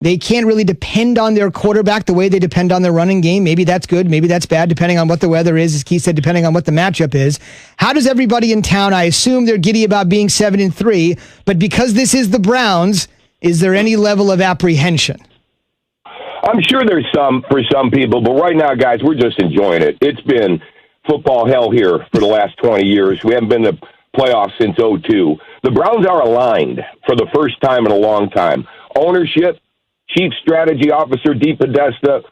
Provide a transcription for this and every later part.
They can't really depend on their quarterback the way they depend on their running game. Maybe that's good. Maybe that's bad, depending on what the weather is, as Keith said, depending on what the matchup is. How does everybody in town, I assume they're giddy about being 7-3, but because this is the Browns, is there any level of apprehension? I'm sure there's some for some people, but right now, guys, we're just enjoying it. It's been football hell here for the last 20 years. We haven't been to playoffs since '02. The Browns are aligned for the first time in a long time. Ownership, Chief Strategy Officer Dee Podesta,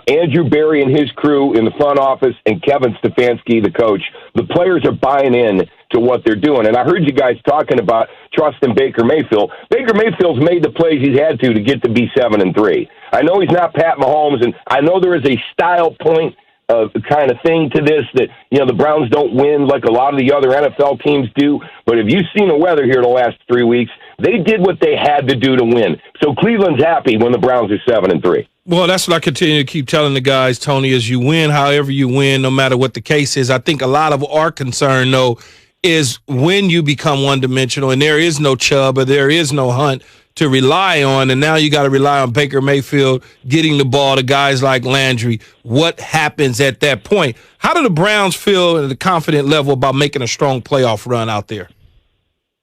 Andrew Berry and his crew in the front office, and Kevin Stefanski, the coach. The players are buying in to what they're doing. And I heard you guys talking about trusting Baker Mayfield. Baker Mayfield's made the plays he's had to get to be 7-3. I know he's not Pat Mahomes, and I know there is a style point kind of thing to this that, the Browns don't win like a lot of the other NFL teams do. But if you've seen the weather here the last 3 weeks, they did what they had to do to win. So Cleveland's happy when the Browns are 7-3. Well, that's what I continue to keep telling the guys, Tony, is you win however you win, no matter what the case is. I think a lot of our concern, though, is when you become one-dimensional and there is no Chubb or there is no Hunt to rely on, and now you got to rely on Baker Mayfield getting the ball to guys like Landry. What happens at that point? How do the Browns feel at a confident level about making a strong playoff run out there?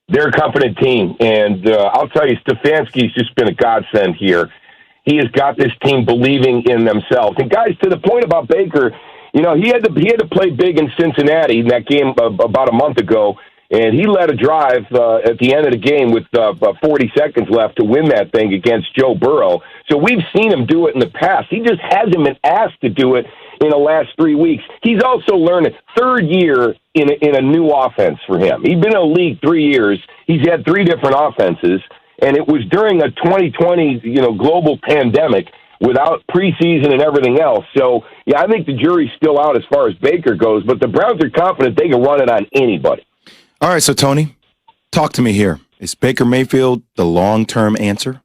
They're a confident team, and I'll tell you, Stefanski's just been a godsend here. He has got this team believing in themselves. And guys, to the point about Baker, he had to play big in Cincinnati in that game about a month ago, and he led a drive at the end of the game with 40 seconds left to win that thing against Joe Burrow. So we've seen him do it in the past. He just hasn't been asked to do it in the last 3 weeks. He's also learned third year in a new offense for him. He's been in the league 3 years. He's had 3 different offenses, and it was during a 2020 global pandemic without preseason and everything else. So, I think the jury's still out as far as Baker goes, but the Browns are confident they can run it on anybody. All right, so Tony, talk to me here. Is Baker Mayfield the long-term answer?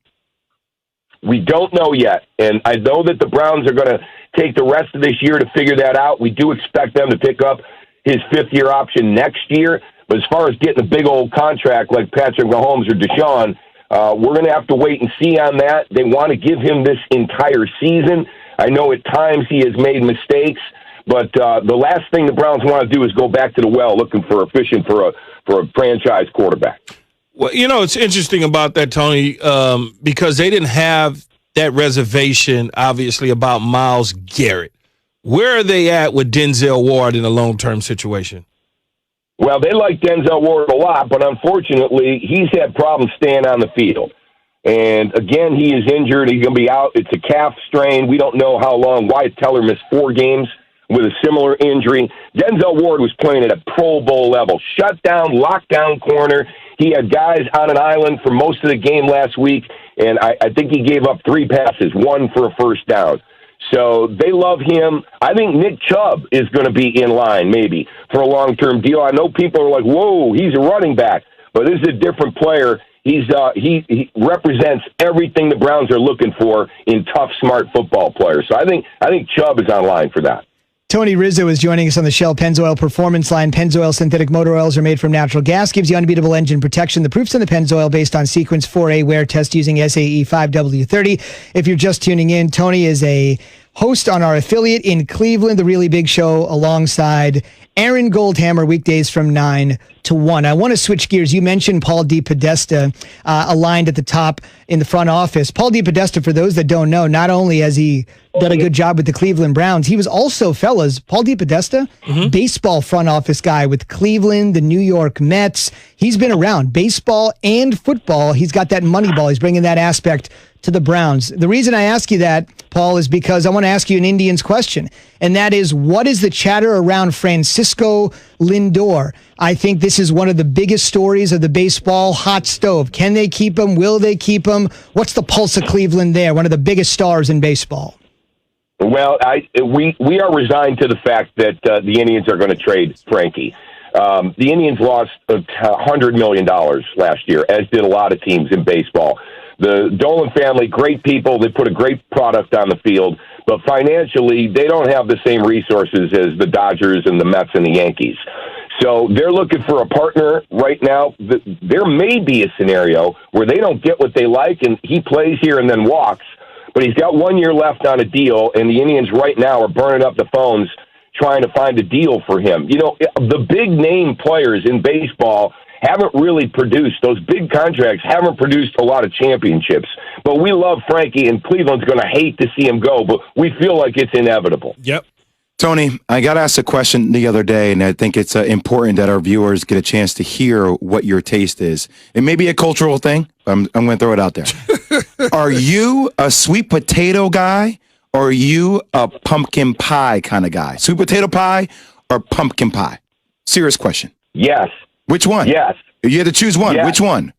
We don't know yet, and I know that the Browns are going to take the rest of this year to figure that out. We do expect them to pick up his fifth-year option next year, but as far as getting a big old contract like Patrick Mahomes or Deshaun, we're going to have to wait and see on that. They want to give him this entire season. I know at times he has made mistakes, but the last thing the Browns want to do is go back to the well looking for a franchise quarterback. Well, it's interesting about that, Tony, because they didn't have that reservation, obviously, about Myles Garrett. Where are they at with Denzel Ward in a long-term situation? Well, they like Denzel Ward a lot, but unfortunately, he's had problems staying on the field. And again, he is injured. He's going to be out. It's a calf strain. We don't know how long. Wyatt Teller missed 4 games with a similar injury. Denzel Ward was playing at a Pro Bowl level. Shut down, lockdown corner. He had guys on an island for most of the game last week, and I think he gave up 3 passes, 1 for a first down. So they love him. I think Nick Chubb is going to be in line maybe for a long-term deal. I know people are like, whoa, he's a running back, but this is a different player. He represents everything the Browns are looking for in tough, smart football players. So I think Chubb is on line for that. Tony Rizzo is joining us on the Shell Pennzoil Performance Line. Pennzoil synthetic motor oils are made from natural gas, gives you unbeatable engine protection. The proofs in the Pennzoil based on Sequence 4A wear test using SAE 5W30. If you're just tuning in, Tony is a host on our affiliate in Cleveland, The Really Big Show, alongside Aaron Goldhammer, weekdays from 9 to 1. I want to switch gears. You mentioned Paul Dee Podesta aligned at the top in the front office. Paul Dee Podesta, for those that don't know, not only has he done a good job with the Cleveland Browns, he was also, fellas, Paul Dee Podesta, baseball front office guy with Cleveland, the New York Mets. He's been around baseball and football. He's got that money ball. He's bringing that aspect to the Browns. The reason I ask you that, Paul, is because I want to ask you an Indians question, and that is, what is the chatter around Francisco Lindor? I think this is one of the biggest stories of the baseball hot stove. Can they keep him? Will they keep him? What's the pulse of Cleveland there? One of the biggest stars in baseball. Well, we are resigned to the fact that the Indians are going to trade Frankie. The Indians lost $100 million last year, as did a lot of teams in baseball. The Dolan family, great people. They put a great product on the field. But financially, they don't have the same resources as the Dodgers and the Mets and the Yankees. So they're looking for a partner right now. There may be a scenario where they don't get what they like and he plays here and then walks. but he's got 1 year left on a deal, and the Indians right now are burning up the phones trying to find a deal for him. You know, the big-name players in baseball haven't really produced. Those big contracts haven't produced a lot of championships. But we love Frankie, and Cleveland's going to hate to see him go, but we feel like it's inevitable. Yep. Tony, I got asked a question the other day, and I think it's important that our viewers get a chance to hear what your taste is. It may be a cultural thing, but I'm going to throw it out there. Are you a sweet potato guy, or are you a pumpkin pie kind of guy? Sweet potato pie or pumpkin pie? Serious question. Yes. Which one? Yes. If you had to choose one, Yes. which one?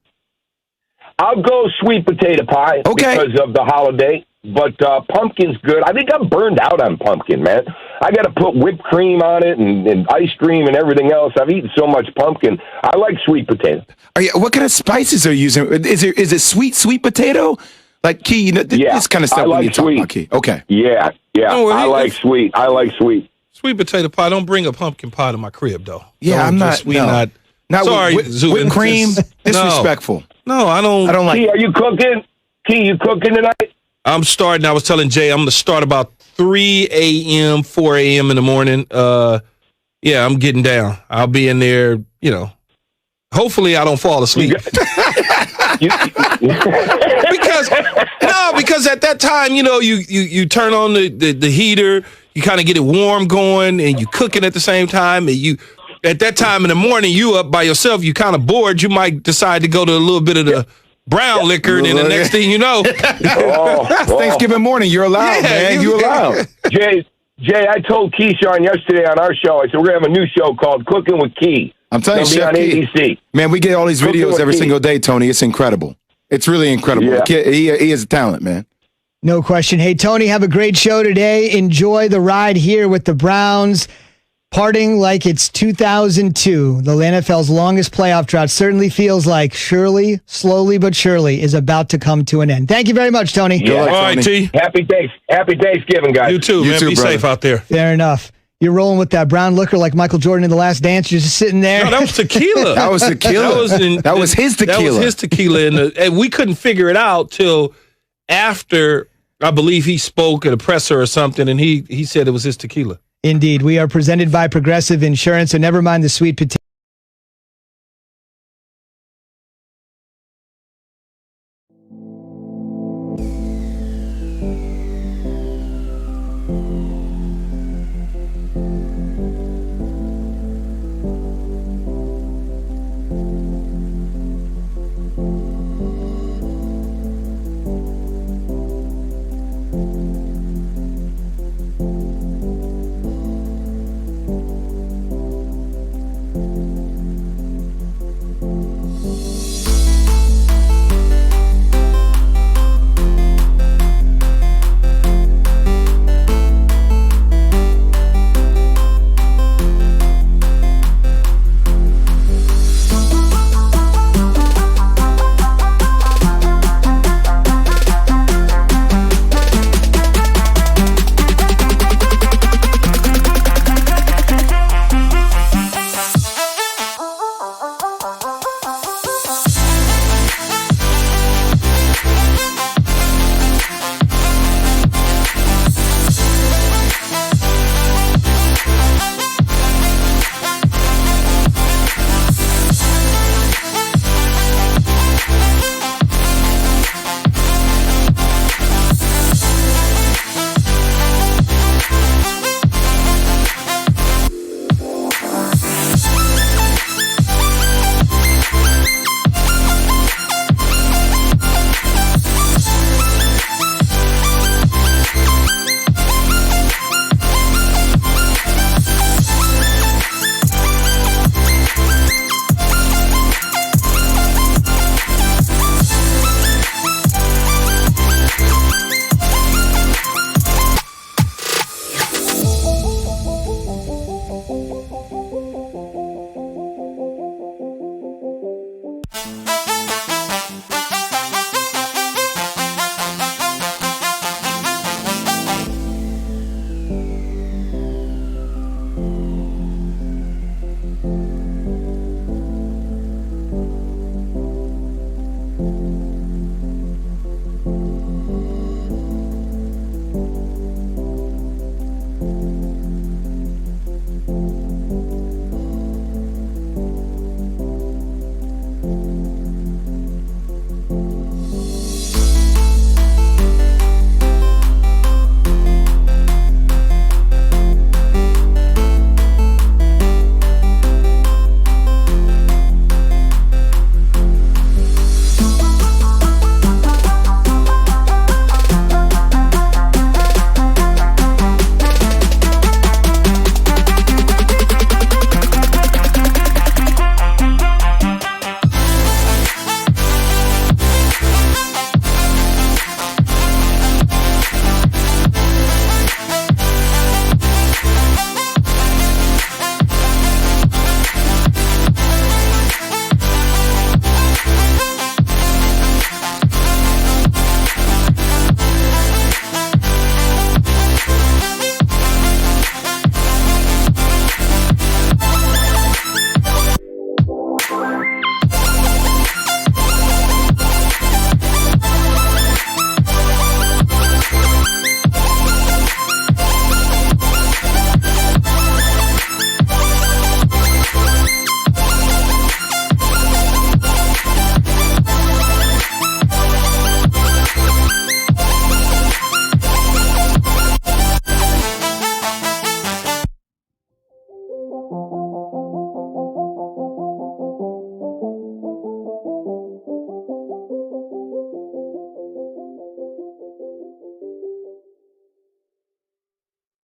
I'll go sweet potato pie because of the holiday, but pumpkin's good. I think I'm burned out on pumpkin, man. I got to put whipped cream on it and ice cream and everything else. I've eaten so much pumpkin. I like sweet potato. What kind of spices are you using? Is it sweet potato? Like, Key, you know, this kind of stuff I like when you talk sweet. about Key. Okay. Yeah. Oh, I like sweet. Sweet potato pie. Don't bring a pumpkin pie to my crib, though. Yeah, I'm not. Not sorry, whipped cream. Disrespectful. No, I don't. I don't like. Key, are you cooking? Key, you cooking tonight? I'm starting. I was telling Jay I'm going to start about 3 a.m., 4 a.m. in the morning. Yeah, I'm getting down. I'll be in there, you know. Hopefully I don't fall asleep. because at that time, you know, you turn on the heater, you kind of get it warm going, and you cook it at the same time, and you at that time in the morning, you up by yourself, you kind of bored, you might decide to go to a little bit of the brown liquor, and then the next thing you know. Thanksgiving morning, you're allowed, man. You're allowed. Jay, I told Keyshawn yesterday on our show, I said, we're going to have a new show called Cooking with Key. I'm telling you, Chef on Key. ABC. Man, we get all these Cooking videos with every Key. single day, Tony. It's incredible. It's really incredible. Yeah. The kid, he is a talent, man. No question. Hey, Tony, have a great show today. Enjoy the ride here with the Browns. Parting like it's 2002. The NFL's longest playoff drought certainly feels like slowly but surely, is about to come to an end. Thank you very much, Tony. Yeah. All right, T. Happy Thanksgiving, guys. You too, man. Be brother. safe out there. Fair enough. You're rolling with that brown liquor like Michael Jordan in The Last Dance. You're just sitting there. No, that was tequila. That was tequila. That was his tequila. That was his tequila. And we couldn't figure it out till after, I believe he spoke at a presser or something, and he said it was his tequila. Indeed. We are presented by Progressive Insurance, so never mind the sweet potato.